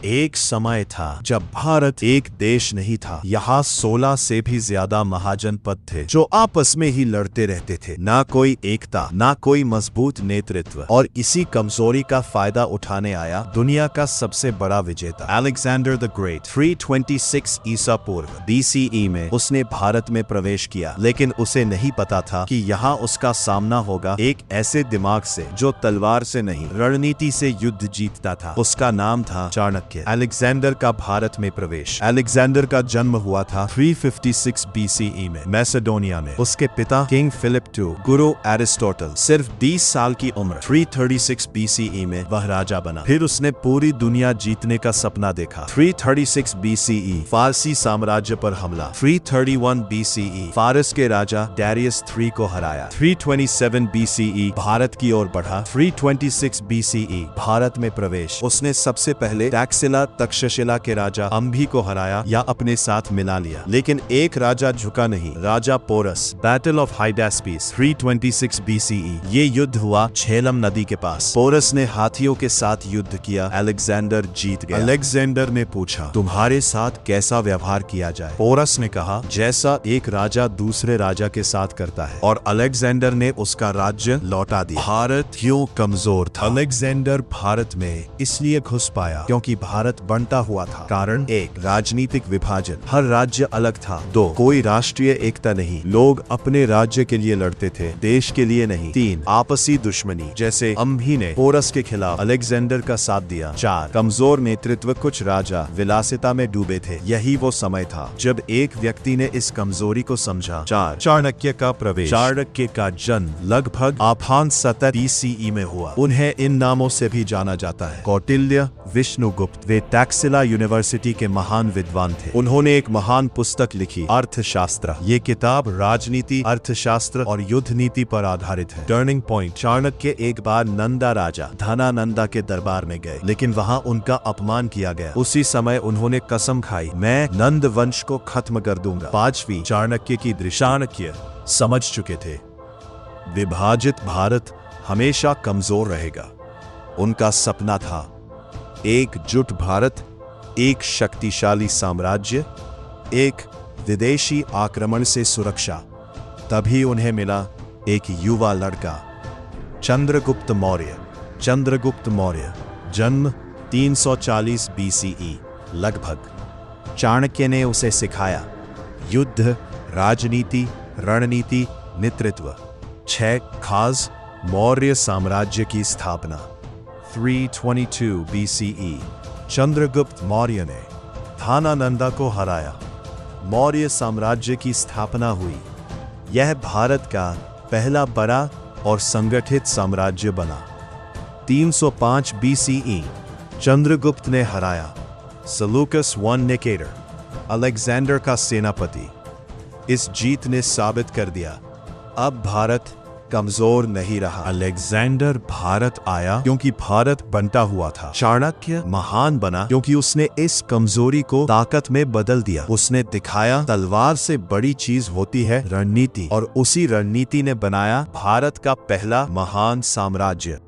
एक समय था जब भारत एक देश नहीं था। यहाँ 16 से भी ज्यादा महाजनपद थे जो आपस में ही लड़ते रहते थे। ना कोई एकता, ना कोई मजबूत नेतृत्व, और इसी कमजोरी का फायदा उठाने आया दुनिया का सबसे बड़ा विजेता अलेक्जेंडर द ग्रेट। 326 ईसा पूर्व BCE में उसने भारत में प्रवेश किया, लेकिन उसे नहीं पता था कि यहाँ उसका सामना होगा एक ऐसे दिमाग से जो तलवार से नहीं रणनीति से युद्ध जीतता था। उसका नाम था चाणक्य। अलेक्जेंडर का भारत में प्रवेश। अलेक्जेंडर का जन्म हुआ था 356 BCE में मैसेडोनिया में। उसके पिता किंग फिलिप II, गुरु एरिस्टोटल, सिर्फ 20 साल की उम्र 336 BCE में वह राजा बना। फिर उसने पूरी दुनिया जीतने का सपना देखा। 336 BCE फारसी साम्राज्य पर हमला। 331 BCE फारस के राजा डैरियस III को हराया। 327 BCE भारत की ओर बढ़ा। 326 BCE भारत में प्रवेश। उसने सबसे पहले टैक्सिला तक्षशिला के राजा अंभी को हराया या अपने साथ मिला लिया, लेकिन एक राजा झुका नहीं, राजा Porus. Battle of Hydaspes 326 BCE। ये युद्ध हुआ झेलम नदी के पास। पोरस ने हाथियों के साथ युद्ध किया, अलेक्जेंडर जीत गया। अलेक्जेंडर ने पूछा, तुम्हारे साथ कैसा व्यवहार किया जाए? पोरस ने कहा, जैसा एक राजा दूसरे राजा के साथ करता है, और अलेक्जेंडर ने उसका राज्य लौटा दिया। भारत क्यों कमजोर था? अलेक्जेंडर भारत में इसलिए घुस पाया क्योंकि भारत बनता हुआ था। कारण 1, राजनीतिक विभाजन, हर राज्य अलग था। 2, कोई राष्ट्रीय एकता नहीं, लोग अपने राज्य के लिए लड़ते थे, देश के लिए नहीं। 3, आपसी दुश्मनी, जैसे अंभी ने पोरस के खिलाफ अलेक्जेंडर का साथ दिया। 4, कमजोर नेतृत्व, कुछ राजा विलासिता में डूबे थे। यही वो समय था जब एक व्यक्ति ने इस कमजोरी को समझा। 4, चाणक्य का प्रवेश। चाणक्य का जन्म लगभग 570 BCE में हुआ। उन्हें इन नामों से भी जाना जाता है: कौटिल्य, विष्णुगुप्त। वे टैक्सिला यूनिवर्सिटी के महान विद्वान थे। उन्होंने एक महान पुस्तक लिखी, अर्थशास्त्र। ये किताब राजनीति, अर्थशास्त्र और युद्ध नीति पर आधारित है। टर्निंग पॉइंट, चाणक्य एक बार नंदा राजा धनानंदा के दरबार में गए, लेकिन वहाँ उनका अपमान किया गया। उसी समय उन्होंने कसम खाई, मैं नंद वंश को खत्म कर दूंगा। 5वीं चाणक्य की दृष्टि। चाणक्य समझ चुके थे विभाजित भारत हमेशा कमजोर रहेगा। उनका सपना था एकजुट भारत, एक शक्तिशाली साम्राज्य, एक विदेशी आक्रमण से सुरक्षा। तभी उन्हें मिला एक युवा लड़का, चंद्रगुप्त मौर्य। चंद्रगुप्त मौर्य, जन्म 340 BCE लगभग। चाणक्य ने उसे सिखाया युद्ध, राजनीति, रणनीति, नेतृत्व। 6 खास मौर्य साम्राज्य की स्थापना 322 BCE। चंद्रगुप्त मौर्य ने धनानंदा को हराया, मौर्य साम्राज्य की स्थापना हुई। यह भारत का पहला बड़ा और संगठित साम्राज्य बना। 305 BCE चंद्रगुप्त ने हराया सेल्यूकस I निकेटर, अलेक्जेंडर का सेनापति। इस जीत ने साबित कर दिया अब भारत कमजोर नहीं रहा। अलेक्जेंडर भारत आया क्योंकि भारत बनता हुआ था। चाणक्य महान बना क्योंकि उसने इस कमजोरी को ताकत में बदल दिया। उसने दिखाया तलवार से बड़ी चीज होती है रणनीति, और उसी रणनीति ने बनाया भारत का पहला महान साम्राज्य।